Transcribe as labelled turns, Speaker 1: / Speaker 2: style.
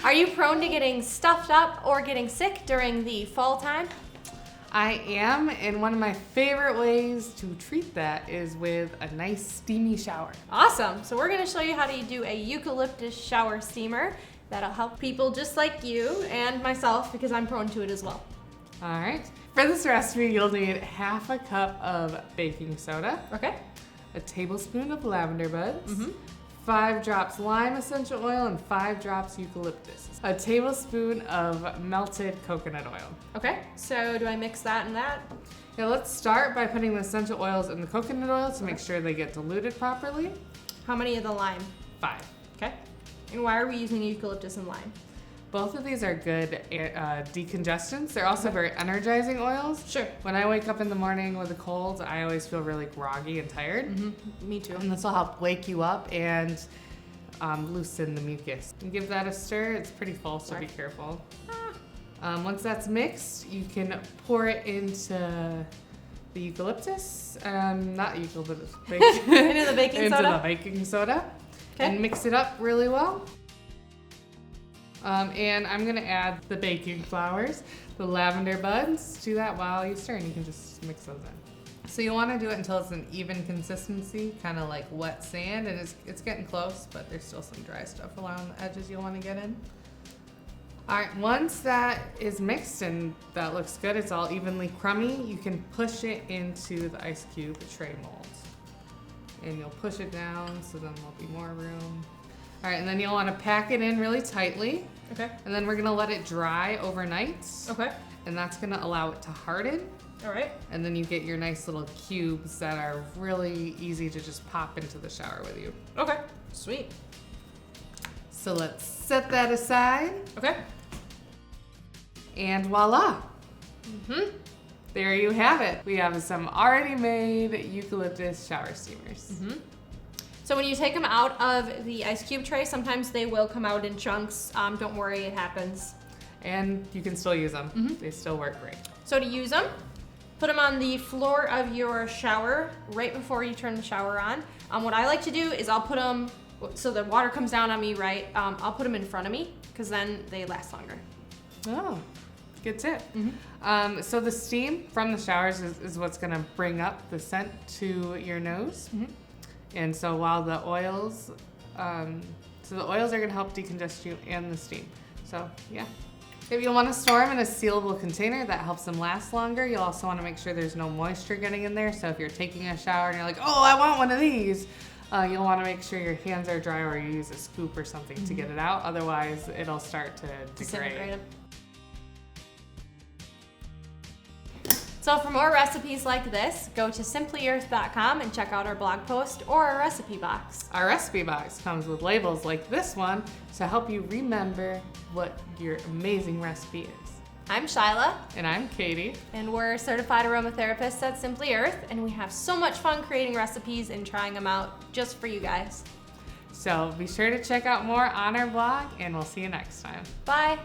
Speaker 1: Are you prone to getting stuffed up or getting sick during the fall time?
Speaker 2: I am, and one of my favorite ways to treat that is with a nice steamy shower.
Speaker 1: Awesome. So we're going to show you how to do a eucalyptus shower steamer. That'll help people just like you and myself because I'm prone to it as well.
Speaker 2: All right. For this recipe, you'll need half a cup of baking soda,
Speaker 1: Okay.
Speaker 2: a tablespoon of lavender buds, 5 drops lime essential oil, and 5 drops eucalyptus. A tablespoon of melted coconut oil.
Speaker 1: Okay. So do I mix that and that?
Speaker 2: Now let's start by putting the essential oils in the coconut oil to make sure they get diluted properly.
Speaker 1: How many of the lime?
Speaker 2: 5.
Speaker 1: Okay. And why are we using eucalyptus and lime?
Speaker 2: Both of these are good decongestants. They're also very energizing oils.
Speaker 1: Sure.
Speaker 2: When I wake up in the morning with a cold, I always feel really groggy and tired.
Speaker 1: Me too.
Speaker 2: And this will help wake you up and loosen the mucus. And give that a stir. It's pretty full, so be careful. Once that's mixed, you can pour it into the eucalyptus, not eucalyptus,
Speaker 1: Into the baking soda?
Speaker 2: Into the baking soda.
Speaker 1: Okay.
Speaker 2: And mix it up really well. And I'm gonna add the baking flowers, the lavender buds. Do that while you stir, and you can just mix those in. So you want to do it until it's an even consistency, kind of like wet sand, and it's getting close, but there's still some dry stuff around the edges you'll want to get in. All right, once that is mixed and that looks good, it's all evenly crummy, you can push it into the ice cube tray mold. And you'll push it down so then there'll be more room. All right, and then you'll want to pack it in really tightly.
Speaker 1: Okay.
Speaker 2: And then we're gonna let it dry overnight.
Speaker 1: Okay.
Speaker 2: And that's gonna allow it to harden.
Speaker 1: All right.
Speaker 2: And then you get your nice little cubes that are really easy to just pop into the shower with you.
Speaker 1: Okay. Sweet.
Speaker 2: So let's set that aside.
Speaker 1: Okay.
Speaker 2: And voila. There you have it. We have some already made eucalyptus shower steamers.
Speaker 1: So when you take them out of the ice cube tray, sometimes they will come out in chunks. Don't worry, it happens.
Speaker 2: And you can still use them. They still work great.
Speaker 1: So to use them, put them on the floor of your shower right before you turn the shower on. What I like to do is I'll put them, so the water comes down on me, right? I'll put them in front of me because then they last longer.
Speaker 2: Oh, good tip. So the steam from the showers is what's gonna bring up the scent to your nose. And so while the oils, are gonna help decongest you and the steam. So yeah. If you'll want to store them in a sealable container, that helps them last longer. You'll also want to make sure there's no moisture getting in there. So if you're taking a shower and you're like, oh, I want one of these, you'll want to make sure your hands are dry or you use a scoop or something to get it out. Otherwise, it'll start to degrade.
Speaker 1: So for more recipes like this, go to simplyearth.com and check out our blog post or our recipe box.
Speaker 2: Our recipe box comes with labels like this one to help you remember what your amazing recipe is.
Speaker 1: I'm Shyla.
Speaker 2: And I'm Katie.
Speaker 1: And we're certified aromatherapists at Simply Earth, and we have so much fun creating recipes and trying them out just for you guys.
Speaker 2: So be sure to check out more on our blog, and we'll see you next time.
Speaker 1: Bye.